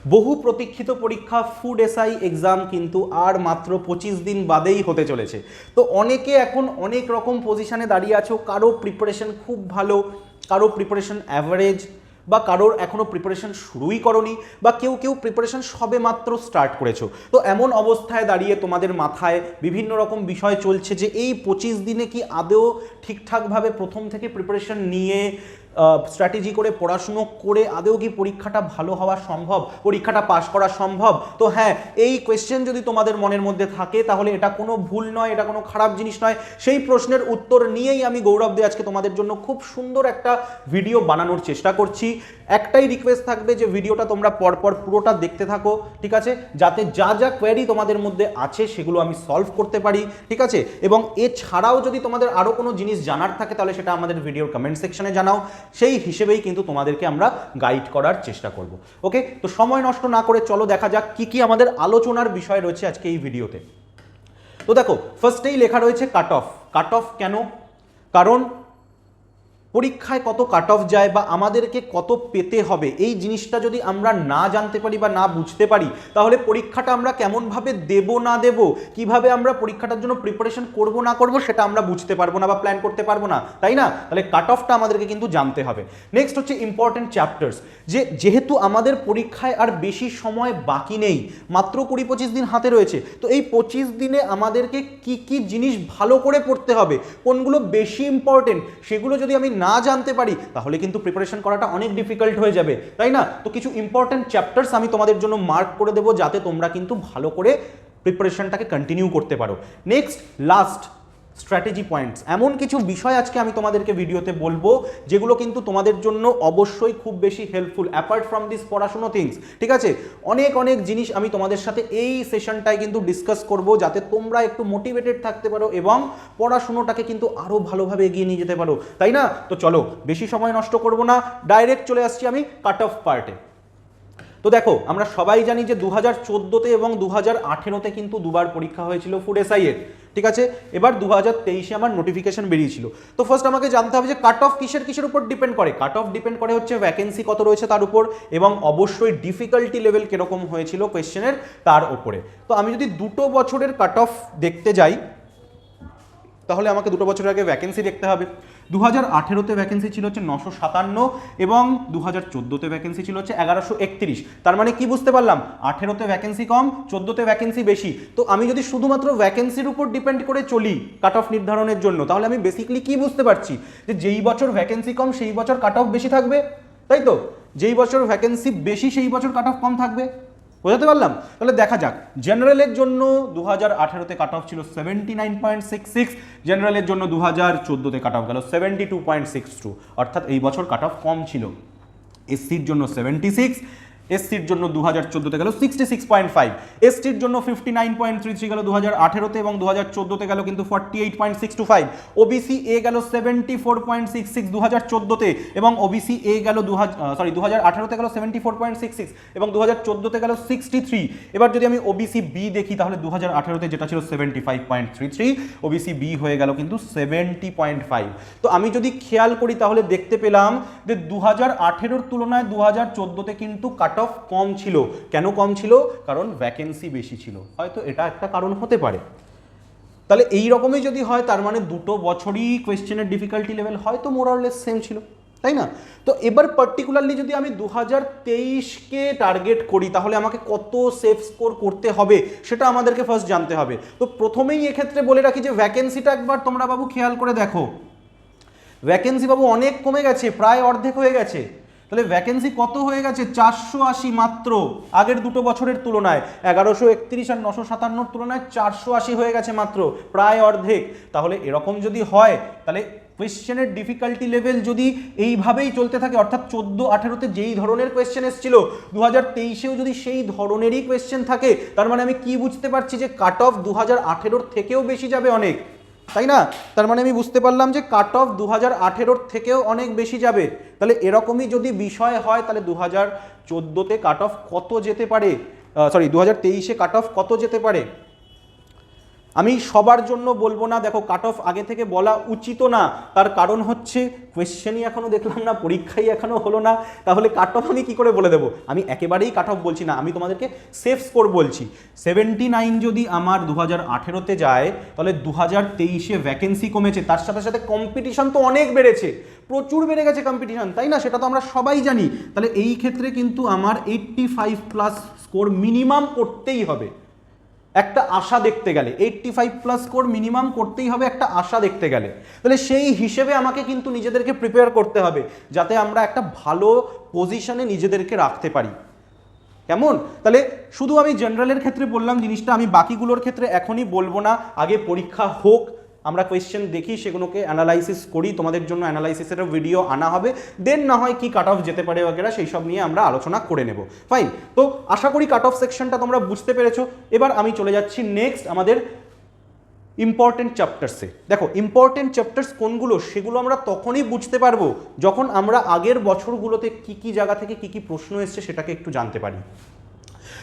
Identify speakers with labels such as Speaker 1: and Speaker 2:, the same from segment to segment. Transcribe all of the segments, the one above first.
Speaker 1: বহু প্রতীক্ষিত পরীক্ষা ফুড এসআই এক্সাম কিন্তু আর মাত্র 25 দিন বাদেই হতে চলেছে। তো অনেকে এখন অনেক রকম পজিশনে দাঁড়িয়ে আছো, কারো প্রিপারেশন খুব ভালো, কারো প্রিপারেশন অ্যাভারেজ, বা কারোর এখনও প্রিপারেশন শুরুই করনি, বা কেউ কেউ প্রিপারেশন সবে মাত্র স্টার্ট করেছো। তো এমন অবস্থায় দাঁড়িয়ে তোমাদের মাথায় বিভিন্ন রকম বিষয় চলছে যে এই 25 দিনে কি আদৌ ঠিকঠাকভাবে প্রথম থেকে প্রিপারেশন নিয়ে স্ট্র্যাটেজি করে পড়াশুনো করে আদৌ কি পরীক্ষাটা ভালো হওয়া সম্ভব, পরীক্ষাটা পাশ করা সম্ভব? তো হ্যাঁ, এই কোয়েশ্চেন যদি তোমাদের মনের মধ্যে থাকে তাহলে এটা কোনো ভুল নয়, এটা কোনো খারাপ জিনিস নয়। সেই প্রশ্নের উত্তর নিয়েই আমি গৌরব দে আজকে তোমাদের জন্য খুব সুন্দর একটা ভিডিও বানানোর চেষ্টা করছি। একটাই রিকোয়েস্ট থাকবে যে ভিডিওটা তোমরা পরপর পুরোটা দেখতে থাকো, ঠিক আছে, যাতে যা যা কোয়েরি তোমাদের মধ্যে আছে সেগুলো আমি সলভ করতে পারি, ঠিক আছে। এবং এছাড়াও যদি তোমাদের আরও কোনো জিনিস জানার থাকে তাহলে সেটা আমাদের ভিডিওর কমেন্ট সেকশনে জানাও, সেই হিসেবেই কিন্তু তোমাদেরকে আমরা গাইড করার চেষ্টা করব। ওকে, তো সময় নষ্ট না করে চলো দেখা যাক কি কি আমাদের আলোচনার বিষয় রয়েছে আজকে এই ভিডিওতে। তো দেখো, ফার্স্টেই লেখা রয়েছে কাট অফ। কাট অফ কেন? কারণ পরীক্ষায় কত কাট অফ যায় বা আমাদেরকে কত পেতে হবে এই জিনিসটা যদি আমরা না জানতে পারি বা না বুঝতে পারি তাহলে পরীক্ষাটা আমরা কেমনভাবে দেব না দেব, কিভাবে আমরা পরীক্ষাটার জন্য প্রিপারেশন করব না করব সেটা আমরা বুঝতে পারবো না বা প্ল্যান করতে পারবো না, তাই না? তাহলে কাট অফটা আমাদেরকে কিন্তু জানতে হবে। নেক্সট হচ্ছে ইম্পর্টেন্ট চ্যাপ্টার্স, যেহেতু আমাদের পরীক্ষায় আর বেশি সময় বাকি নেই, মাত্র 20-25 দিন হাতে রয়েছে, তো এই 25 দিনে আমাদেরকে কি কি জিনিস ভালো করে পড়তে হবে, কোনগুলো বেশি ইম্পর্টেন্ট সেগুলো যদি আমি না জানতে পারি তাহলে কিন্তু প্রিপারেশন করাটা অনেক ডিফিকাল্ট হয়ে যাবে, তাই না? তো কিছু ইম্পর্টেন্ট চ্যাপ্টার্স আমি তোমাদের জন্য মার্ক করে দেবো যাতে তোমরা কিন্তু ভালো করে প্রিপারেশনটাকে কন্টিনিউ করতে পারো। নেক্সট লাস্ট স্ট্র্যাটেজি পয়েন্টস, এমন কিছু বিষয় আজকে আমি তোমাদেরকে ভিডিওতে বলবো যেগুলো কিন্তু তোমাদের জন্য অবশ্যই খুব বেশি হেল্পফুল অ্যাপার্ট ফ্রম দিস পড়াশুনো থিংস, ঠিক আছে। অনেক অনেক জিনিস আমি তোমাদের সাথে এই সেশনটায় কিন্তু ডিসকাস করব যাতে তোমরা একটু মোটিভেটেড থাকতে পারো এবং পড়াশুনোটাকে কিন্তু আরও ভালোভাবে এগিয়ে নিয়ে যেতে পারো, তাই না? তো চলো বেশি সময় নষ্ট করব না, ডাইরেক্ট চলে আসছি আমি কাট অফ পার্টে। তো দেখো, আমরা সবাই জানি যে 2014তে এবং 2018তে কিন্তু দুবার পরীক্ষা হয়েছিল ফুড এসআই এর, ঠিক আছে। এবার 2023-এ আমার নোটিফিকেশন বেরিয়েছিল। তো ফার্স্ট আমাকে জানতে হবে যে কাট অফ কিসের উপর ডিপেন্ড করে। কাট অফ ডিপেন্ড করে হচ্ছে ভ্যাকেন্সি কত রয়েছে তার উপর, এবং অবশ্যই ডিফিকাল্টি লেভেল কিরকম হয়েছিল কোয়েশ্চেনের তার উপরে। তো আমি যদি দুটো বছরের কাট অফ দেখতে যাই তাহলে আমাকে দুটো বছর আগে ভ্যাকেন্সি দেখতে হবে। 2018তে ভ্যাকেন্সি ছিল হচ্ছে 957 এবং 2014তে ভ্যাকেন্সি ছিল হচ্ছে 1131। তার মানে কি বুঝতে পারলাম? 18তে ভ্যাকেন্সি কম, 14তে ভ্যাকেন্সি বেশি। তো আমি যদি শুধুমাত্র ভ্যাকেন্সির উপর ডিপেন্ড করে চলি কাট অফ নির্ধারণের জন্য তাহলে আমি বেসিক্যালি কি বুঝতে পারছি যে যেই বছর ভ্যাকেন্সি কম সেই বছর কাট অফ বেশি থাকবে, তাই তো? যেই বছর ভ্যাকেন্সি বেশি সেই বছর কাট অফ কম থাকবে। বোঝাতে পারলাম? তাহলে দেখা যাক, জেনারেলের জন্য 2018তে কাট অফ ছিল 79.66, জেনারেলের জন্য 2014তে কাট অফ গেল 72.62, অর্থাৎ এই বছর কাট অফ কম ছিল। এসসির জন্য 76, এসসির জন্য 2014তে গেল 66.5, এসটির জন্য 59.33 গেল 2018তে এবং 2014তে গেল কিন্তু 48.625, ওবিসি এ গেল 74.66 2014তে এবং ওবিসি এ গেল 2018তে গেল 74.66 এবং 2014তে গেল 63। এবার যদি আমি ওবিসি বি দেখি তাহলে 2018তে যেটা ছিল 75.33, ওবিসি বি হয়ে গেল কিন্তু 70.5। তো আমি যদি খেয়াল করি তাহলে দেখতে পেলাম যে 2018-র তুলনায় 2014তে কিন্তু কাট অফ কম ছিল। কেন কম ছিল? কারণ ভ্যাকেন্সি বেশি ছিল, হয়তো এটা একটা কারণ হতে পারে। তাহলে এই রকমই যদি হয় তার মানে দুটো বছরই কোয়েশ্চেনের ডিফিকাল্টি লেভেল হয়তো মোর অর লেস সেম ছিল, তাই না? তো এবার পার্টিকুলারলি যদি আমি 2023কে টার্গেট করি তাহলে আমাকে কত সেফ স্কোর করতে হবে সেটা আমাদেরকে ফার্স্ট জানতে হবে। তো প্রথমেই এক্ষেত্রে বলে রাখি যে ভ্যাকেন্সিটা একবার তোমরা বাবু খেয়াল করে দেখো, ভ্যাকেন্সি বাবু অনেক কমে গেছে, প্রায় অর্ধেক হয়ে গেছে। তাহলে ভ্যাকেন্সি কত হয়ে গেছে? 480 মাত্র, আগের দুটো বছরের তুলনায় 1131 আর 957-র তুলনায় 480 হয়ে গেছে মাত্র, প্রায় অর্ধেক। তাহলে এরকম যদি হয় তাহলে কোয়েশ্চেনের ডিফিকাল্টি লেভেল যদি এইভাবেই চলতে থাকে, অর্থাৎ 14-18তে যেই ধরনের কোয়েশ্চেন এসেছিল 2023-এও যদি সেই ধরনেরই কোয়েশ্চেন থাকে তার মানে আমি কি বুঝতে পারছি যে কাট অফ 2018-র থেকেও বেশি যাবে অনেক, তাই না? তার মানে আমি বুঝতে পারলাম যে কাট অফ 2018-র থেকেও অনেক বেশি যাবে। তাহলে এরকমই যদি বিষয় হয় তাহলে 2014তে কাট অফ কত যেতে পারে, 2023-এ কাট অফ কত যেতে পারে? আমি সবার জন্য বলবো না, দেখো কাট অফ আগে থেকে বলা উচিত না, তার কারণ হচ্ছে কোয়েশ্চেনই এখনো দেখলাম না, পরীক্ষাই এখনো হলো না, তাহলে কাট অফ আমি কি করে বলে দেবো? আমি একেবারেই কাট অফ বলছি না, আমি তোমাদেরকে সেফ স্কোর বলছি। 79 যদি আমার 2018-তে যায়, তাহলে 2023-এ ভ্যাকেন্সি কমেছে, তার সাথে সাথে কম্পিটিশন তো অনেক বেড়েছে, প্রচুর বেড়ে গেছে কম্পিটিশন, তাই না? সেটা তো আমরা সবাই জানি। তাহলে এই ক্ষেত্রে কিন্তু আমার 85+ স্কোর মিনিমাম করতেই হবে একটা আশা দেখতে গেলে, 85+ স্কোর মিনিমাম করতেই হবে একটা আশা দেখতে গেলে। তাহলে সেই হিসেবে আমাকে কিন্তু নিজেদেরকে প্রিপেয়ার করতে হবে, যাতে আমরা একটা ভালো পজিশনে নিজেদেরকে রাখতে পারি। কেমন? তাহলে শুধু আমি জেনারেলের ক্ষেত্রে বললাম জিনিসটা, আমি বাকিগুলোর ক্ষেত্রে এখনই বলবো না, আগে পরীক্ষা হোক, আমরা কোয়েশ্চেন দেখি, সেগুলোকে অ্যানালাইসিস করি, তোমাদের জন্য অ্যানালাইসিসেরও ভিডিও আনা হবে, দেন না হয় কি কাট অফ যেতে পারে বাগেরা, সেই সব নিয়ে আমরা আলোচনা করে নেব। ফাইন, তো আশা করি কাট অফ সেকশনটা তোমরা বুঝতে পেরেছো। এবার আমি চলে যাচ্ছি নেক্সট আমাদের ইম্পর্টেন্ট চ্যাপ্টার্সে। দেখো ইম্পর্টেন্ট চ্যাপ্টার্স কোনগুলো, সেগুলো আমরা তখনই বুঝতে পারবো যখন আমরা আগের বছরগুলোতে কি কি জায়গা থেকে কি কি প্রশ্ন এসছে সেটাকে একটু জানতে পারি।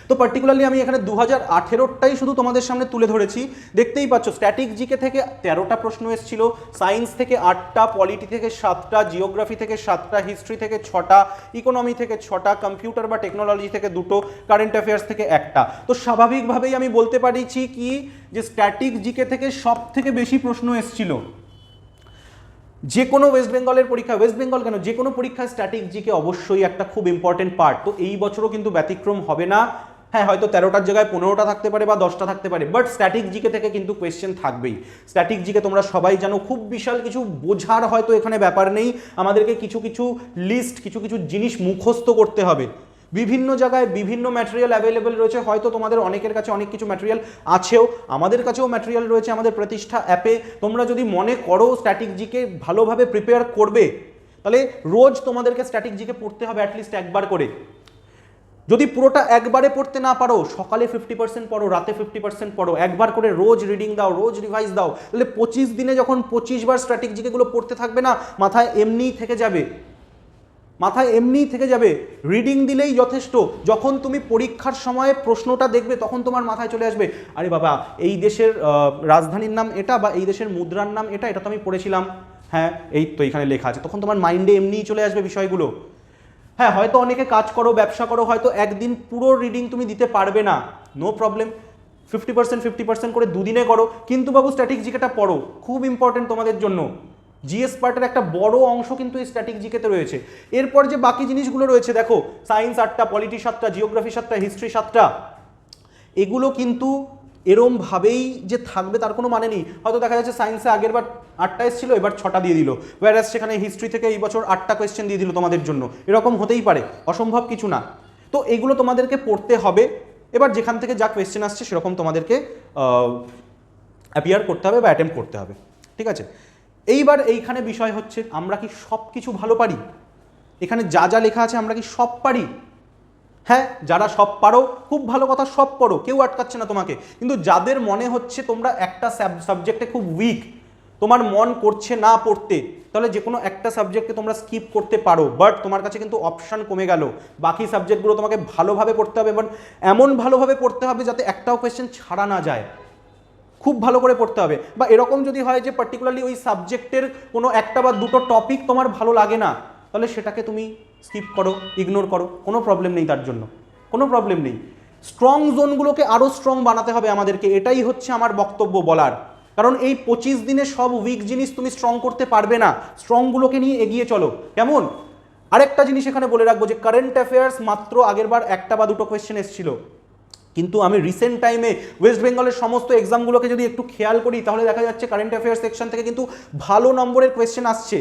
Speaker 1: তো পার্টিকুলারলি আমি এখানে 2018টাই শুধু তোমাদের সামনে তুলে ধরেছি। দেখতেই পাচ্ছ স্ট্যাটিক জিকে থেকে 13টা প্রশ্ন এসেছিল, সায়েন্স থেকে 8টা, পলিটি থেকে 7টা, জিওগ্রাফি থেকে 7টা, হিস্ট্রি থেকে 6টা, ইকোনমি থেকে 6টা, কম্পিউটার বা টেকনোলজি থেকে 2টো, কারেন্ট অ্যাফেয়ার্স থেকে 1টা। তো স্বাভাবিকভাবেই আমি বলতে পারছি কি যে স্ট্যাটিক জিকে থেকে সব থেকে বেশি প্রশ্ন এসেছিল। যে কোনো ওয়েস্ট বেঙ্গলের পরীক্ষা, ওয়েস্ট বেঙ্গল কেন, যে কোনো পরীক্ষায় স্ট্যাটিক জিকে অবশ্যই একটা খুব ইম্পর্টেন্ট পার্ট। তো এই বছরও কিন্তু ব্যতিক্রম হবে না। হ্যাঁ, হয়তো 13টার জায়গায় 15টা থাকতে পারে বা 10টা থাকতে পারে, বাট স্ট্যাটিক জিকে থেকে কিন্তু কোয়েশ্চেন থাকবেই। স্ট্যাটিক জিকে তোমরা সবাই জানো, খুব বিশাল কিছু বোঝার হয়তো এখানে ব্যাপার নেই, আমাদেরকে কিছু কিছু লিস্ট, কিছু কিছু জিনিস মুখস্থ করতে হবে। বিভিন্ন জায়গায় বিভিন্ন ম্যাটেরিয়াল অ্যাভেলেবেল রয়েছে, হয়তো তোমাদের অনেকের কাছে অনেক কিছু ম্যাটেরিয়াল আছেও, আমাদের কাছেও ম্যাটেরিয়াল রয়েছে আমাদের প্রতিষ্ঠা অ্যাপে। তোমরা যদি মনে করো স্ট্যাটিক জিকে ভালোভাবে প্রিপেয়ার করবে, তাহলে রোজ তোমাদেরকে স্ট্যাটিক জিকে পড়তে হবে অ্যাটলিস্ট একবার করে। যদি পুরোটা একবারে পড়তে না পারো, সকালে 50% পড়ো, রাতে 50% পড়ো, একবার করে রোজ রিডিং দাও, রোজ রিভাইজ দাও, তাহলে 25 দিনে যখন 25 বার স্ট্র্যাটেজিক জিকেগুলো পড়তে থাকবে না, মাথায় এমনিই থেকে যাবে, মাথায় এমনিই থেকে যাবে। রিডিং দিলেই যথেষ্ট। যখন তুমি পরীক্ষার সময় প্রশ্নটা দেখবে, তখন তোমার মাথায় চলে আসবে, আরে বাবা এই দেশের রাজধানীর নাম এটা, বা এই দেশের মুদ্রার নাম এটা, এটা তো আমি পড়েছিলাম, হ্যাঁ এই তো এখানে লেখা আছে, তখন তোমার মাইন্ডে এমনিই চলে আসবে বিষয়গুলো। হ্যাঁ, হয়তো অনেকে কাজ করো, ব্যবসা করো, হয়তো একদিন পুরো রিডিং তুমি দিতে পারবে না, নো প্রবলেম, 50% করে দুদিনে করো, কিন্তু বাবু স্ট্যাটিক জিকেটা পড়ো, খুব ইম্পর্টেন্ট তোমাদের জন্য। জিএস পার্টের একটা বড় অংশ কিন্তু এই স্ট্যাটিক জিকেতে রয়েছে। এরপর যে বাকি জিনিসগুলো রয়েছে, দেখো সায়েন্স 8টা, পলিটি 7টা, জিওগ্রাফি 7টা, হিস্ট্রি 7টা, এগুলো কিন্তু এরমভাবেই যে থাকবে তার কোনো মানে নেই। হয়তো দেখা যাচ্ছে সায়েন্সে আগের বার 8টা এসেছিল, এবার 6টা দিয়ে দিল, ওয়ারাস সেখানে হিস্ট্রি থেকে এই বছর 8টা কোয়েশ্চেন দিয়ে দিল তোমাদের জন্য, এরকম হতেই পারে, অসম্ভব কিছু না। তো এগুলো তোমাদেরকে পড়তে হবে। এবার যেখান থেকে যা কোয়েশ্চেন আসছে সেরকম তোমাদেরকে অ্যাপিয়ার করতে হবে বা অ্যাটেম্প করতে হবে, ঠিক আছে? এইবার এইখানে বিষয় হচ্ছে, আমরা কি সব কিছু ভালো পারি? এখানে যা যা লেখা আছে আমরা কি সব পারি? হ্যাঁ, যারা সব পারো খুব ভালো কথা, সব পড়ো, কেউ আটকাচ্ছে না তোমাকে। কিন্তু যাদের মনে হচ্ছে তোমরা একটা সাবজেক্টে খুব উইক, তোমার মন করছে না পড়তে, তাহলে যে কোনো একটা সাবজেক্টকে তোমরা স্কিপ করতে পারো, বাট তোমার কাছে কিন্তু অপশান কমে গেল। বাকি সাবজেক্টগুলো তোমাকে ভালোভাবে পড়তে হবে, বাট এমন ভালোভাবে পড়তে হবে যাতে একটাও কোয়েশ্চেন ছাড়া না যায়, খুব ভালো করে পড়তে হবে। বা এরকম যদি হয় যে পার্টিকুলারলি ওই সাবজেক্টের কোনো একটা বা দুটো টপিক তোমার ভালো লাগে না, তাহলে সেটাকে তুমি স্কিপ করো, ইগনোর করো, কোনো প্রবলেম নেই, তার জন্য কোনো প্রবলেম নেই। স্ট্রং জোনগুলোকে আরও স্ট্রং বানাতে হবে আমাদেরকে, এটাই হচ্ছে আমার বক্তব্য বলার। কারণ এই 25 দিনে সব উইক জিনিস তুমি স্ট্রং করতে পারবে না, স্ট্রংগুলোকে নিয়ে এগিয়ে চলো, কেমন? আরেকটা জিনিস এখানে বলে রাখবো যে কারেন্ট অ্যাফেয়ার্স মাত্র আগেরবার একটা বা দুটো কোয়েশ্চেন এসেছিল, কিন্তু আমি রিসেন্ট টাইমে ওয়েস্ট বেঙ্গলের সমস্ত এক্সামগুলোকে যদি একটু খেয়াল করি, তাহলে দেখা যাচ্ছে কারেন্ট অ্যাফেয়ার্স সেকশন থেকে কিন্তু ভালো নম্বরের কোয়েশ্চেন আসছে।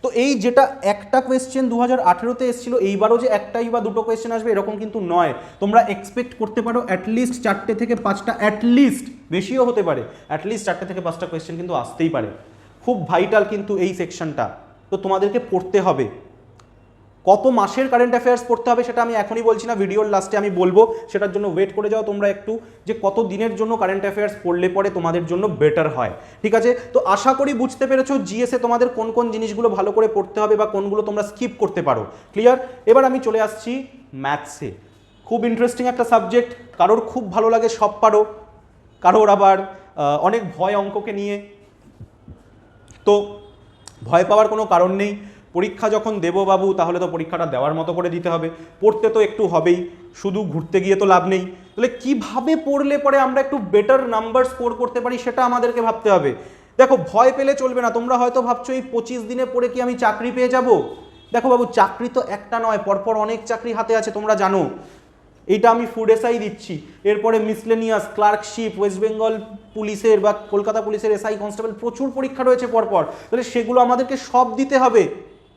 Speaker 1: তো এই যেটা একটা কোয়েশ্চেন 2018তে এসেছিল, এইবারও যে একটাই বা দুটো কোয়েশ্চেন আসবে এরকম কিন্তু নয়। তোমরা এক্সপেক্ট করতে পারো অ্যাটলিস্ট 4টে থেকে 5টা, অ্যাটলিস্ট, বেশিও হতে পারে, অ্যাটলিস্ট 4টে থেকে 5টা কোয়েশ্চেন কিন্তু আসতেই পারে। খুব ভাইটাল কিন্তু এই সেকশনটা, তো তোমাদেরকে পড়তে হবে। কত মাসের কারেন্ট অ্যাফেয়ার্স পড়তে হবে সেটা আমি এখনই বলছি না, ভিডিওর লাস্টে আমি বলবো, সেটার জন্য ওয়েট করে যাও তোমরা একটু, যে কত দিনের জন্য কারেন্ট অ্যাফেয়ার্স পড়লে পরে তোমাদের জন্য বেটার হয়, ঠিক আছে? তো আশা করি বুঝতে পেরেছো জিএসে তোমাদের কোন কোন জিনিসগুলো ভালো করে পড়তে হবে বা কোনগুলো তোমরা স্কিপ করতে পারো, ক্লিয়ার? এবার আমি চলে আসছি ম্যাথসে। খুব ইন্টারেস্টিং একটা সাবজেক্ট, কারোর খুব ভালো লাগে সব পারো, কারোর আবার অনেক ভয় অঙ্ককে নিয়ে। তো ভয় পাওয়ার কোনো কারণ নেই, পরীক্ষা যখন দেবো বাবু তাহলে তো পরীক্ষাটা দেওয়ার মতো করে দিতে হবে, পড়তে তো একটু হবেই, শুধু ঘুরতে গিয়ে তো লাভ নেই। তাহলে কিভাবে পড়লে পরে আমরা একটু বেটার নাম্বার স্কোর করতে পারি সেটা আমাদেরকে ভাবতে হবে। দেখো ভয় পেলে চলবে না। তোমরা হয়তো ভাবছো এই 25 দিনে পড়ে কি আমি চাকরি পেয়ে যাব। দেখো বাবু চাকরি তো একটা নয়, পরপর অনেক চাকরি হাতে আছে, তোমরা জানো। এইটা আমি ফুড এসআই দিচ্ছি, এরপরে মিসলেনিয়াস, ক্লার্কশিপ, ওয়েস্ট বেঙ্গল পুলিশের বা কলকাতা পুলিশের এসআই কনস্টেবল, প্রচুর পরীক্ষা রয়েছে পরপর। তাহলে সেগুলো আমাদেরকে সব দিতে হবে,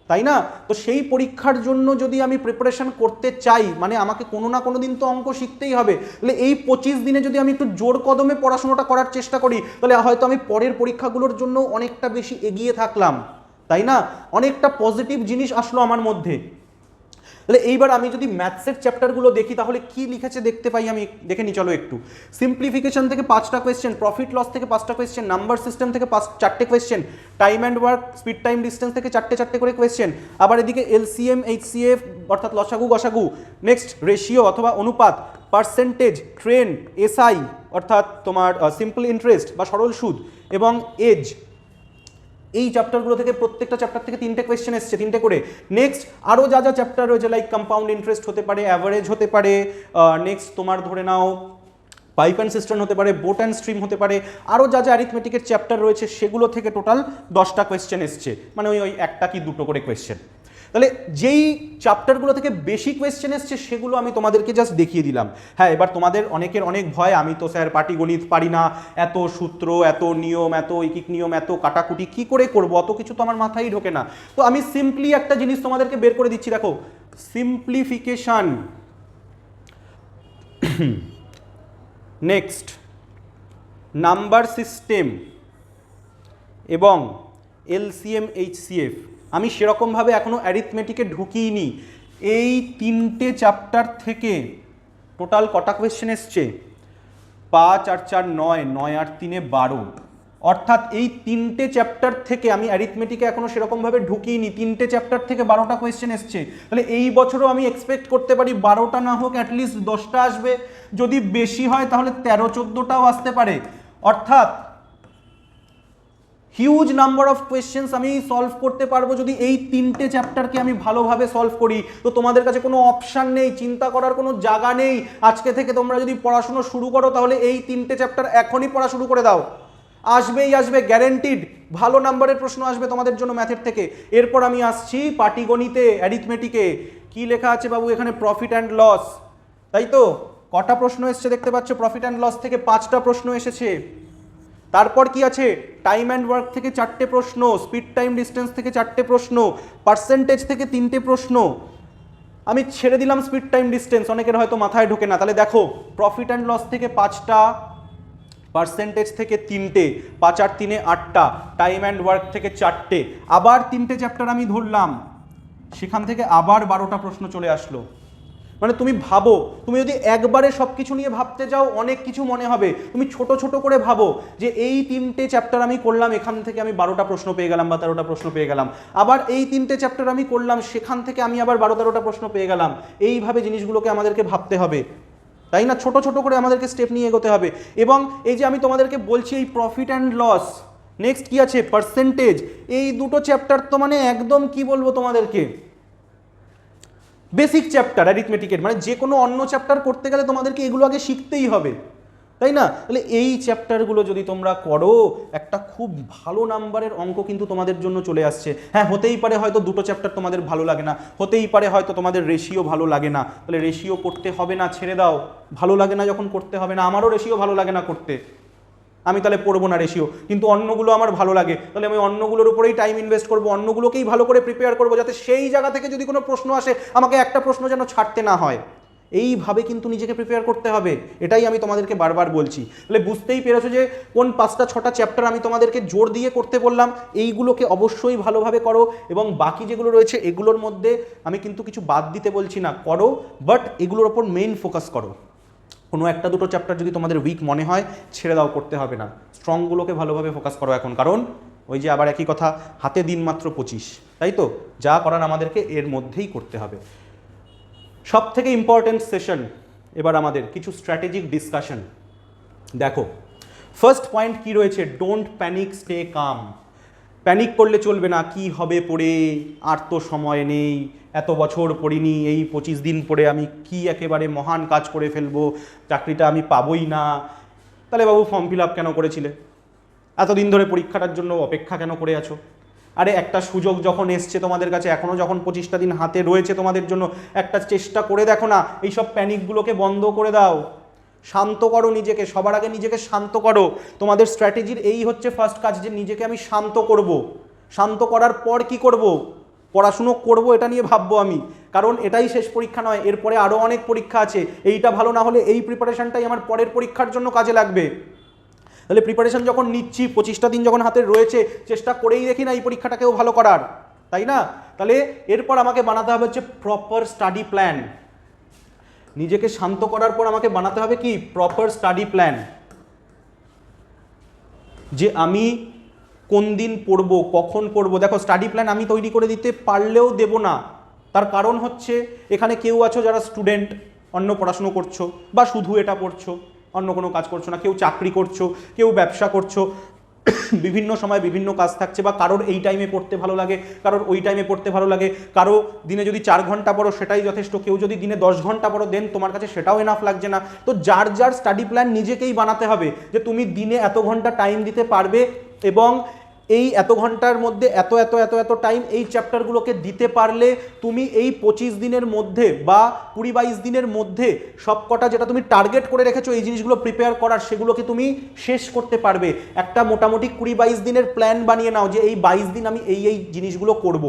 Speaker 1: তাই না? তো সেই পরীক্ষার জন্য যদি আমি প্রিপারেশন করতে চাই, মানে আমাকে কোনো না কোনো দিন তো অঙ্ক শিখতেই হবে। তাহলে এই 25 দিনে যদি আমি একটু জোর কদমে পড়াশোনাটা করার চেষ্টা করি, তাহলে হয়তো আমি পরের পরীক্ষাগুলোর জন্য অনেকটা বেশি এগিয়ে থাকলাম, তাই না? অনেকটা পজিটিভ জিনিস আসলো আমার মধ্যে। তাহলে এইবার আমি যদি ম্যাথসের চ্যাপ্টারগুলো দেখি তাহলে কি লিখেছে দেখতে পাই, আমি দেখে নিই চলো একটু। সিম্পলিফিকেশন থেকে 5টা কোয়েশ্চেন, প্রফিট লস থেকে 5টা কোয়েশ্চেন, নাম্বার সিস্টেম থেকে 4টে question, time and work, speed time distance থেকে 4টে করে কোয়েশ্চেন, আবার এদিকে এলসিএম, এইচসিএফ অর্থাৎ লসাগু গসাগু, নেক্সট রেশিও অথবা অনুপাত, পার্সেন্টেজ, ট্রেন্ড, এসআই অর্থাৎ তোমার সিম্পল ইন্টারেস্ট বা সরল সুদ, এবং এজ। এই চ্যাপ্টারগুলো থেকে প্রত্যেকটা চ্যাপ্টার থেকে 3টে কোয়েশ্চেন এসছে, 3টে করে। নেক্সট আরও যা যা চ্যাপ্টার রয়েছে লাইক কম্পাউন্ড ইন্টারেস্ট হতে পারে, অ্যাভারেজ হতে পারে, নেক্সট তোমার ধরে নাও পাইপ অ্যান্ড সিস্টেম হতে পারে, বোট অ্যান্ড স্ট্রিম হতে পারে, আরও যা যা অ্যারিথমেটিকের চ্যাপ্টার রয়েছে সেগুলো থেকে টোটাল 10টা কোয়েশ্চেন এসছে, মানে ওই একটা কি দুটো করে কোয়েশ্চেন। তাহলে যেই চ্যাপ্টারগুলো থেকে বেশি কোয়েশ্চেন এসছে সেগুলো আমি তোমাদেরকে জাস্ট দেখিয়ে দিলাম। হ্যাঁ, এবার তোমাদের অনেকের অনেক ভয়, আমি তো স্যার পাটিগণিত পারি না, এত সূত্র, এত নিয়ম, এত ঐকিক নিয়ম, এত কাটাকুটি কি করে করব, অত কিছু তো আমার মাথায় ঢোকে না। তো আমি সিম্পলি একটা জিনিস তোমাদেরকে বের করে দিচ্ছি, দেখো সিম্পলিফিকেশন, নেক্সট নাম্বার সিস্টেম এবং এলসিএম এইচসিএফ। আমি সেরকমভাবে এখনও অ্যারিথমেটিকে ঢুকিয়ে। এই 3টে চ্যাপ্টার থেকে টোটাল কটা কোয়েশ্চেন এসছে? 5 আর 4 9, 9 আর 3 12, অর্থাৎ এই 3টে চ্যাপ্টার থেকে আমি অ্যারিথমেটিকে এখনও সেরকমভাবে ঢুকিয়ে। 3টে চ্যাপ্টার থেকে 12টা কোয়েশ্চেন এসছে। তাহলে এই বছরও আমি এক্সপেক্ট করতে পারি 12টা না হোক অ্যাটলিস্ট 10টা আসবে, যদি বেশি হয় তাহলে 13-14টাও আসতে পারে। অর্থাৎ হিউজ নাম্বার অফ কোয়েশ্চেন্স আমি সলভ করতে পারবো যদি এই 3টে চ্যাপ্টারকে আমি ভালোভাবে সলভ করি। তো তোমাদের কাছে কোনো অপশান নেই, চিন্তা করার কোনো জায়গা নেই। আজকে থেকে তোমরা যদি পড়াশুনো শুরু করো তাহলে এই 3টে চ্যাপ্টার এখনই পড়া শুরু করে দাও, আসবেই আসবে, গ্যারেন্টিড ভালো নাম্বারের প্রশ্ন আসবে তোমাদের জন্য ম্যাথের থেকে। এরপর আমি আসছি পাটিগণিতে, অ্যারিথমেটিকে। কি লেখা আছে বাবু এখানে? প্রফিট অ্যান্ড লস, তাই তো? কটা প্রশ্ন এসছে দেখতে পাচ্ছ? প্রফিট অ্যান্ড লস থেকে 5টা প্রশ্ন এসেছে। তারপর কি আছে? টাইম অ্যান্ড ওয়ার্ক থেকে 4টে প্রশ্ন, স্পিড টাইম ডিস্টেন্স থেকে 4টে প্রশ্ন, পার্সেন্টেজ থেকে 3টে প্রশ্ন। আমি ছেড়ে দিলাম স্পিড টাইম ডিস্টেন্স, অনেকের হয়তো মাথায় ঢোকে না। তাহলে দেখো প্রফিট অ্যান্ড লস থেকে 5টা, পার্সেন্টেজ থেকে 3টে, 5 আর 3 8টা, টাইম অ্যান্ড ওয়ার্ক থেকে 4টে, আবার 3টে চ্যাপ্টার আমি ধরলাম, সেখান থেকে আবার 12টা প্রশ্ন চলে আসলো। মানে তুমি ভাবো, তুমি যদি একবারে সব কিছু নিয়ে ভাবতে যাও অনেক কিছু মনে হবে। তুমি ছোট ছোট করে ভাবো যে এই 3টে চ্যাপ্টার আমি করলাম, এখান থেকে আমি 12টা প্রশ্ন পেয়ে গেলাম বা 13টা প্রশ্ন পেয়ে গেলাম। আবার এই 3টে চ্যাপ্টার আমি করলাম, সেখান থেকে আমি আবার 12-13টা প্রশ্ন পেয়ে গেলাম। এইভাবে জিনিসগুলোকে আমাদেরকে ভাবতে হবে, তাই না? ছোট ছোট করে আমাদেরকে স্টেপ নিয়ে এগোতে হবে। এবং এই যে আমি তোমাদেরকে বলছি এই প্রফিট অ্যান্ড লস, নেক্সট কি আছে? পার্সেন্টেজ। এই দুটো চ্যাপ্টার তো মানে একদম কি বলবো তোমাদেরকে, বেসিক চ্যাপ্টার অ্যারিথমেটিকের। মানে যে কোনো অন্য চ্যাপ্টার করতে গেলে তোমাদেরকে এগুলো আগে শিখতেই হবে, তাই না? তাহলে এই চ্যাপ্টারগুলো যদি তোমরা করো, একটা খুব ভালো নাম্বারের অঙ্ক কিন্তু তোমাদের জন্য চলে আসছে। হ্যাঁ, হতেই পারে হয়তো দুটো চ্যাপ্টার তোমাদের ভালো লাগে না, হতেই পারে হয়তো তোমাদের রেশিও ভালো লাগে না, তাহলে রেশিও করতে হবে না, ছেড়ে দাও। ভালো লাগে না যখন করতে হবে না। আমারও রেশিও ভালো লাগে না করতে, আমি তাহলে পড়বো না রেশিও। কিন্তু অন্যগুলো আমার ভালো লাগে, তাহলে আমি অন্যগুলোর উপরেই টাইম ইনভেস্ট করবো, অন্যগুলোকেই ভালো করে প্রিপেয়ার করবো, যাতে সেই জায়গা থেকে যদি কোনো প্রশ্ন আসে আমাকে একটা প্রশ্ন যেন ছাড়তে না হয়। এইভাবে কিন্তু নিজেকে প্রিপেয়ার করতে হবে, এটাই আমি তোমাদেরকে বারবার বলছি। তাহলে বুঝতেই পেরেছো যে কোন 5টা-6টা চ্যাপ্টার আমি তোমাদেরকে জোর দিয়ে করতে বললাম। এইগুলোকে অবশ্যই ভালোভাবে করো, এবং বাকি যেগুলো রয়েছে এগুলোর মধ্যে আমি কিন্তু কিছু বাদ দিতে বলছি না, করো, বাট এগুলোর ওপর মেইন ফোকাস করো। কোনো একটা দুটো চ্যাপ্টার যদি তোমাদের উইক মনে হয় ছেড়ে দাও, করতে হবে না। স্ট্রংগুলোকে ভালোভাবে ফোকাস করো এখন, কারণ ওই যে আবার একই কথা, হাতে দিন মাত্র 25, তাই তো? যা করার আমাদেরকে এর মধ্যেই করতে হবে। সব থেকে ইম্পর্টেন্ট সেশন এবার আমাদের কিছু স্ট্র্যাটেজিক ডিসকাশন। দেখো ফার্স্ট পয়েন্ট কি রয়েছে, don't panic, stay calm. Panic করলে চলবে না, কি হবে পড়ে, আর তো সময় নেই, এত বছর পড়িনি, এই 25 দিন পরে আমি কি একেবারে মহান কাজ করে ফেলবো, চাকরিটা আমি পাবোই না। তাহলে বাবু ফর্ম ফিল আপ কেন করেছিলে? এতদিন ধরে পরীক্ষাটার জন্য অপেক্ষা কেন করে আছো? আরে একটা সুযোগ যখন এসছে তোমাদের কাছে, এখনও যখন 25টা দিন হাতে রয়েছে তোমাদের জন্য, একটা চেষ্টা করে দেখো না, এইসব প্যানিকগুলোকে বন্ধ করে দাও, শান্ত করো নিজেকে, সবার আগে নিজেকে শান্ত করো। তোমাদের স্ট্র্যাটেজির এই হচ্ছে ফার্স্ট কাজ, যে নিজেকে আমি শান্ত করব। শান্ত করার পর কি করব? পড়াশুনো করব, এটা নিয়ে ভাববো আমি, কারণ এটাই শেষ পরীক্ষা নয়, এরপরে আরও অনেক পরীক্ষা আছে। এইটা ভালো না হলে এই প্রিপারেশনটাই আমার পরের পরীক্ষার জন্য কাজে লাগবে। তাহলে প্রিপারেশন যখন নিচ্ছি, 25টা দিন যখন হাতে রয়েছে, চেষ্টা করেই দেখি না এই পরীক্ষাটাকেও ভালো করার, তাই না? তাহলে এরপর আমাকে বানাতে হবে হচ্ছে প্রপার স্টাডি প্ল্যান। নিজেকে শান্ত করার পর আমাকে বানাতে হবে কি? প্রপার স্টাডি প্ল্যান, যে আমি কোন দিন পড়বো, কখন পড়বো। দেখো, স্টাডি প্ল্যান আমি তৈরি করে দিতে পারলেও দেব না, তার কারণ হচ্ছে এখানে কেউ আছো যারা স্টুডেন্ট, অন্য পড়াশুনো করছো, বা শুধু এটা পড়ছো, অন্য কোনো কাজ করছো না, কেউ চাকরি করছো, কেউ ব্যবসা করছো, বিভিন্ন সময় বিভিন্ন কাজ থাকছে, বা কারোর এই টাইমে পড়তে ভালো লাগে, কারোর ওই টাইমে পড়তে ভালো লাগে, কারো দিনে যদি 4 ঘন্টা পড়ো সেটাই যথেষ্ট, কেউ যদি দিনে 10 ঘন্টা পড়ো দেন তোমার কাছে সেটাও এনাফ লাগছে না। তো যার যার স্টাডি প্ল্যান নিজেকেই বানাতে হবে, যে তুমি দিনে এত ঘন্টা টাইম দিতে পারবে, এবং এই এত ঘন্টার মধ্যে এত এত এত এত টাইম এই চ্যাপ্টারগুলোকে দিতে পারলে তুমি এই 25 দিনের মধ্যে বা 20-22 দিনের মধ্যে সবকটা যেটা তুমি টার্গেট করে রেখেছো এই জিনিসগুলো প্রিপেয়ার করার, সেগুলোকে তুমি শেষ করতে পারবে। একটা মোটামুটি 20-22 দিনের প্ল্যান বানিয়ে নাও, যে এই 22 দিন আমি এই এই জিনিসগুলো করব,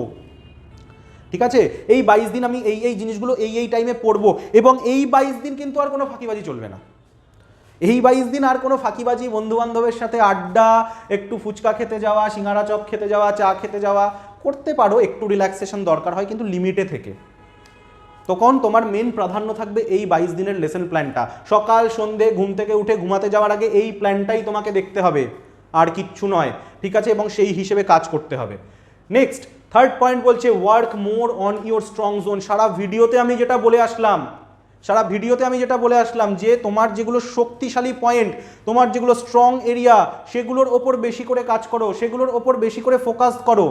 Speaker 1: ঠিক আছে? এই 22 দিন আমি এই এই জিনিসগুলো এই এই টাইমে পড়বো, এবং এই 22 দিন কিন্তু আর কোনো ফাঁকিবাজি চলবে না। এই 22 দিন আর কোনো ফাঁকিবাজি, বন্ধুবান্ধবের সাথে আড্ডা, একটু ফুচকা খেতে যাওয়া, সিঙ্গারা চপ খেতে যাওয়া, চা খেতে যাওয়া করতে পারো, একটু রিল্যাক্সেশন দরকার হয়, কিন্তু লিমিটে থেকে। তখন তোমার মেন প্রাধান্য থাকবে এই 22 দিনের লেসন প্ল্যানটা। সকাল সন্ধে ঘুম থেকে উঠে ঘুমাতে যাওয়ার আগে এই প্ল্যানটাই তোমাকে দেখতে হবে, আর কিচ্ছু নয়, ঠিক আছে? এবং সেই হিসেবে কাজ করতে হবে। নেক্সট, থার্ড পয়েন্ট বলছে work more on your strong zone. সারা ভিডিওতে আমি যেটা বলে আসলাম, যে তোমার যেগুলো শক্তিশালী পয়েন্ট, তোমার যেগুলো স্ট্রং এরিয়া, সেগুলোর ওপর বেশি করে কাজ করো, সেগুলোর ওপর বেশি করে ফোকাস করো,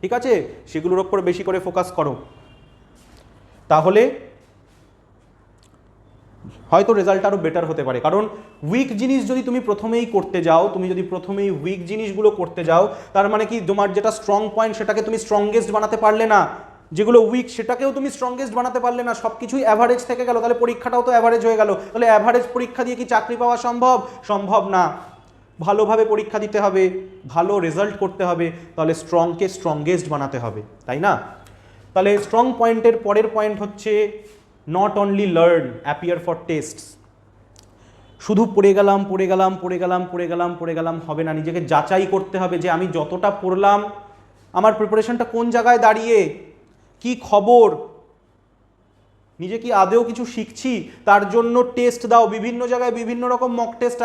Speaker 1: ঠিক আছে? সেগুলোর ওপর বেশি করে ফোকাস করো, তাহলে হয়তো রেজাল্ট আরও বেটার হতে পারে। কারণ উইক জিনিস যদি তুমি প্রথমেই করতে যাও, উইক জিনিসগুলো করতে যাও, তার মানে কি তোমার যেটা স্ট্রং পয়েন্ট সেটাকে তুমি স্ট্রংগেস্ট বানাতে পারলে না, যেগুলো উইক সেটাকেও তুমি স্ট্রংগেস্ট বানাতে পারলে না, সব কিছুই অ্যাভারেজ থেকে গেল, তাহলে পরীক্ষাটাও তো অ্যাভারেজ হয়ে গেল। তাহলে অ্যাভারেজ পরীক্ষা দিয়ে কি চাকরি পাওয়া সম্ভব না। ভালোভাবে পরীক্ষা দিতে হবে, ভালো রেজাল্ট করতে হবে, তাহলে স্ট্রংকে স্ট্রংগেস্ট বানাতে হবে, তাই না? তাহলে স্ট্রং পয়েন্টের পরের পয়েন্ট হচ্ছে not only learn, appear for tastes. শুধু পড়ে গেলাম হবে না, নিজেকে যাচাই করতে হবে যে আমি যতটা পড়লাম আমার প্রিপারেশনটা কোন জায়গায় দাঁড়িয়ে, কি খবর, নিজে কি আদেও কিছু শিখছি, তার জন্য টেস্ট দাও। বিভিন্ন জায়গায় বিভিন্ন রকম মক টেস্ট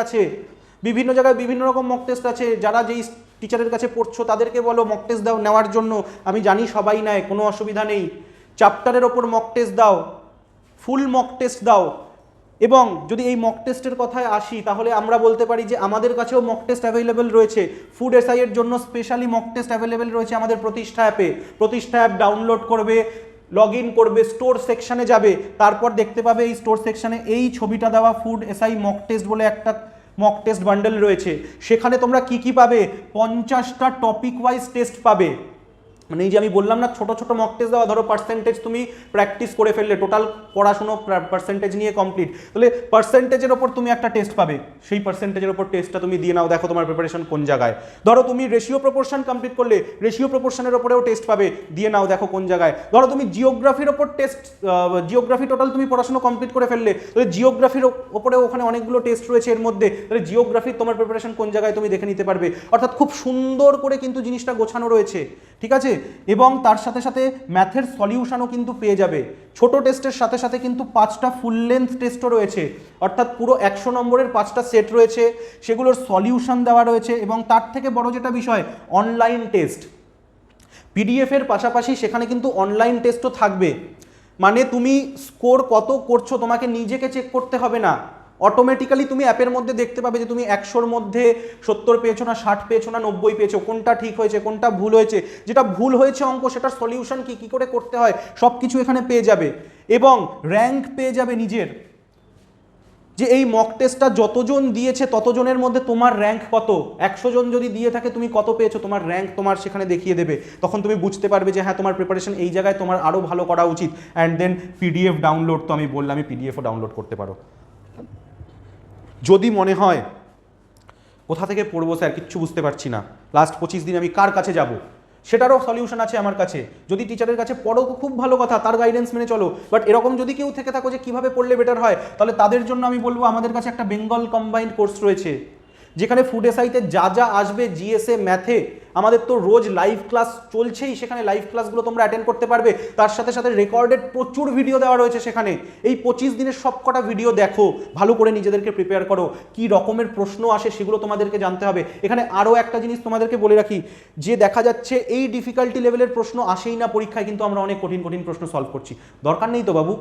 Speaker 1: আছে, যারা যেই টিচারের কাছে পড়ছো তাদেরকে বলো মক টেস্ট দাও নেওয়ার জন্য, আমি জানি সবাই নেয়, কোনো অসুবিধা নেই। চ্যাপ্টারের ওপর মক টেস্ট দাও, ফুল মক টেস্ট দাও। এবং যদি এই মক টেস্টের কথায় আসি, তাহলে আমরা বলতে পারি যে আমাদের কাছেও মক টেস্ট অ্যাভেলেবেল রয়েছে। ফুড এসআই এর জন্য স্পেশালি মক টেস্ট অ্যাভেলেবেল রয়েছে আমাদের প্রতিষ্ঠা অ্যাপে। প্রতিষ্ঠা অ্যাপ ডাউনলোড করবে, লগ ইন করবে, স্টোর সেকশানে যাবে, তারপর দেখতে পাবে এই স্টোর সেকশানে এই ছবিটা দেওয়া ফুড এসআই মক টেস্ট বলে একটা মক টেস্ট বান্ডেল রয়েছে। সেখানে তোমরা কি পাবে? 50টা টপিক ওয়াইজ টেস্ট পাবে। মানে এই যে আমি বললাম না ছোট ছোট মক টেস্ট দেওয়া, ধরো পার্সেন্টেজ তুমি প্র্যাকটিস করে ফেললে, টোটাল পড়াশুনো পার্সেন্টেজ নিয়ে কমপ্লিট, তাহলে পার্সেন্টেজের ওপর তুমি একটা টেস্ট পাবে, সেই পার্সেন্টেজের ওপর টেস্টটা তুমি দিয়ে নাও, দেখো তোমার প্রিপারেশন কোন জায়গায়। ধরো তুমি রেশিও প্রপোর্শন কমপ্লিট করলে, রেশিও প্রপোর্শনের ওপরেও টেস্ট পাবে, দিয়ে নাও, দেখো কোন জায়গায়। ধরো তুমি জিওগ্রাফির ওপর টেস্ট, জিওগ্রাফি টোটাল তুমি পড়াশুনো কমপ্লিট করে ফেললে, তাহলে জিওগ্রাফির ওপরেও ওখানে অনেকগুলো টেস্ট রয়েছে এর মধ্যে, তাহলে জিওগ্রাফির তোমার প্রিপারেশন কোন জায়গায় তুমি দেখে নিতে পারবে। অর্থাৎ খুব সুন্দর করে কিন্তু জিনিসটা গোছানো রয়েছে, ঠিক আছে? এবং তার সাথে সাথে ম্যাথের সলিউশনও কিন্তু পেয়ে যাবে। ছোট টেস্টের সাথে সাথে কিন্তু 5টা ফুল লেন্থ টেস্টও রয়েছে, অর্থাৎ পুরো 100 নম্বরের 5টা সেট রয়েছে, সেগুলোর সলিউশন দেওয়া রয়েছে। এবং তার থেকে বড় যেটা বিষয়, অনলাইন টেস্ট। পিডিএফের পাশাপাশি সেখানে কিন্তু অনলাইন টেস্টও থাকবে। মানে তুমি স্কোর কত করছো তোমাকে নিজেকে চেক করতে হবে না, অটোমেটিক্যালি তুমি অ্যাপের মধ্যে দেখতে পাবে যে তুমি 100-র মধ্যে 70 পেয়েছো না 60 পেয়েছো না 90 পেয়েছো, কোনটা ঠিক হয়েছে কোনটা ভুল হয়েছে, যেটা ভুল হয়েছে অঙ্ক সেটার সলিউশন কি করে করতে হয় সব কিছু এখানে পেয়ে যাবে, এবং র্যাঙ্ক পেয়ে যাবে নিজের, যে এই মক টেস্টটা যতজন দিয়েছে ততজনের মধ্যে তোমার র্যাঙ্ক কত, 100 জন যদি দিয়ে থাকে তুমি কত পেয়েছো, তোমার র্যাঙ্ক তোমার সেখানে দেখিয়ে দেবে। তখন তুমি বুঝতে পারবে যে হ্যাঁ তোমার প্রিপারেশন এই জায়গায় তোমার আরও ভালো করা উচিত। অ্যান্ড দেন পিডিএফ ডাউনলোড, তো আমি বললামই পিডিএফও ডাউনলোড করতে পারো। যদি মনে হয় কোথা থেকে পড়বো স্যার কিচ্ছু বুঝতে পারছি না, লাস্ট 25 দিন আমি কার কাছে যাব, সেটারও সলিউশন আছে আমার কাছে। যদি টিচারের কাছে পড়ো তো খুব ভালো কথা, তার গাইডেন্স মেনে চলো, বাট এরকম যদি কেউ থেকে থাকো যে কীভাবে পড়লে বেটার হয়, তাহলে তাদের জন্য আমি বলবো আমাদের কাছে একটা বেঙ্গল কম্বাইন্ড কোর্স রয়েছে, যেখানে ফুড এসআইতে যা যা আসবে জিএসএ ম্যাথে, আমাদের তো রোজ লাইভ ক্লাস চলছেই, সেখানে লাইভ ক্লাসগুলো তোমরা অ্যাটেন্ড করতে পারবে, তার সাথে সাথে রেকর্ডেড প্রচুর ভিডিও দেওয়া রয়েছে সেখানে। এই 25 দিনের সব কটা ভিডিও দেখো, ভালো করে নিজেদেরকে প্রিপেয়ার করো, কি রকমের প্রশ্ন আসে সেগুলো তোমাদেরকে জানতে হবে। এখানে আরও একটা জিনিস তোমাদেরকে বলে রাখি, যে দেখা যাচ্ছে এই ডিফিকাল্টি লেভেলের প্রশ্ন আসেই না পরীক্ষায়, কিন্তু আমরা অনেক কঠিন কঠিন প্রশ্ন সলভ করছি। দরকার নেই তো বাবু,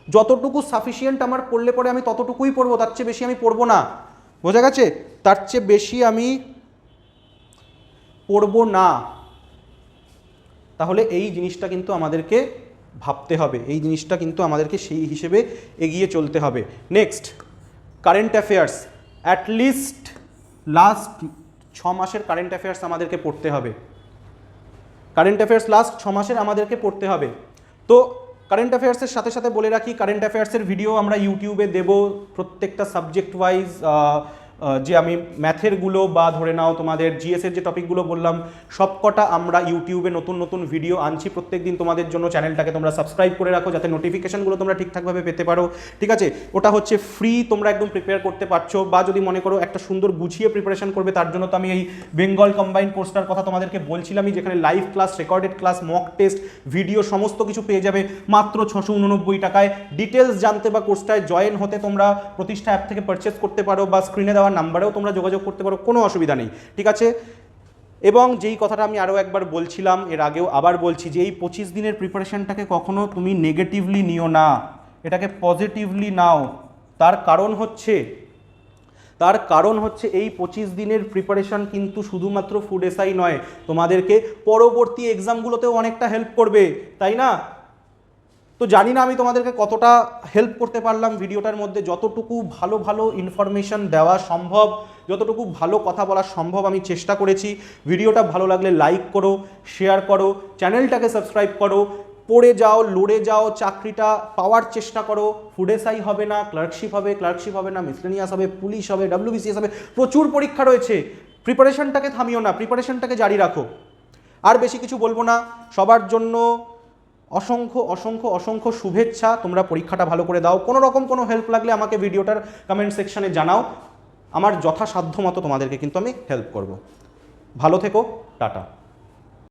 Speaker 1: যতটুকু সাফিসিয়েন্ট আমার পড়লে পরে আমি ততটুকুই পড়বো, তার চেয়ে বেশি আমি পড়বো না, বোঝা গেছে? তার চেয়ে বেশি আমি পড়বো না। তাহলে এই জিনিসটা কিন্তু আমাদেরকে ভাবতে হবে, এই জিনিসটা কিন্তু আমাদেরকে সেই হিসেবে এগিয়ে চলতে হবে। Next, current affairs, at least last 6 মাসের কারেন্ট অ্যাফেয়ার্স আমাদেরকে পড়তে হবে, কারেন্ট অ্যাফেয়ার্স লাস্ট 6 মাসের আমাদেরকে পড়তে হবে। তো কারেন্ট অ্যাফেয়ার্সের সাথে সাথে বলে রাখি, কারেন্ট অ্যাফেয়ার্সের ভিডিও আমরা ইউটিউবে দেবো প্রত্যেকটা সাবজেক্ট ওয়াইজ, যে আমি ম্যাথেরগুলো বা ধরে নাও তোমাদের জিএসের যে টপিকগুলো বললাম সবকটা আমরা ইউটিউবে নতুন নতুন ভিডিও আনছি প্রত্যেক দিন তোমাদের জন্য। চ্যানেলটাকে তোমরা সাবস্ক্রাইব করে রাখো যাতে নোটিফিকেশনগুলো তোমরা ঠিকঠাকভাবে পেতে পারো, ঠিক আছে? ওটা হচ্ছে ফ্রি, তোমরা একদম প্রিপেয়ার করতে পারছো, বা যদি মনে করো একটা সুন্দর গুছিয়ে প্রিপারেশন করবে তার জন্য তো আমি এই বেঙ্গল কম্বাইন্ড কোর্সটার কথা তোমাদেরকে বলছিলামই, যেখানে live class, recorded class, mock test, video সমস্ত কিছু পেয়ে যাবে মাত্র 689 টাকায়। ডিটেলস জানতে বা কোর্সটায় জয়েন হতে তোমরা প্রতিষ্ঠা অ্যাপ থেকে পারচেস করতে পারো, বা স্ক্রিনে দেওয়া নাম্বারেও তোমরা যোগাযোগ করতে পারো, কোনো অসুবিধা নেই, ঠিক আছে? এবং যেই কথাটা আমি আরও একবার বলছিলাম এর আগেও আবার বলছি, যে এই 25 দিনের প্রিপারেশনটাকে কখনো তুমি নেগেটিভলি নিও না, এটাকে পজিটিভলি নাও। তার কারণ হচ্ছে এই 25 দিনের প্রিপারেশন কিন্তু শুধুমাত্র ফুড এসআই নয়, তোমাদেরকে পরবর্তী এক্সামগুলোতেও অনেকটা হেল্প করবে, তাই না? তো জানি না আমি তোমাদেরকে কতটা হেল্প করতে পারলাম ভিডিওটার মধ্যে, যতটুকু ভালো ভালো ইনফরমেশন দেওয়া সম্ভব, যতটুকু ভালো কথা বলা সম্ভব আমি চেষ্টা করেছি। ভিডিওটা ভালো লাগলে লাইক করো, শেয়ার করো, চ্যানেলটাকে সাবস্ক্রাইব করো, পড়ে যাও, লড়ে যাও, চাকরিটা পাওয়ার চেষ্টা করো। ফুড এসআই হবে না, ক্লার্কশিপ হবে না, মিসলেনিয়াস হবে, পুলিশ হবে, WBCS হবে, প্রচুর পরীক্ষা রয়েছে। প্রিপারেশনটাকে থামিও না, প্রিপারেশনটাকে জারি রাখো। আর বেশি কিছু বলবো না, সবার জন্য অসংখ্য অসংখ্য অসংখ্য শুভেচ্ছা। তোমরা পরীক্ষাটা ভালো করে দাও। কোনো রকম কোনো হেল্প লাগলে আমাকে ভিডিওটার কমেন্ট সেকশানে জানাও, আমার যথাসাধ্য মতো তোমাদেরকে কিন্তু আমি হেল্প করব। ভালো থেকো, টাটা।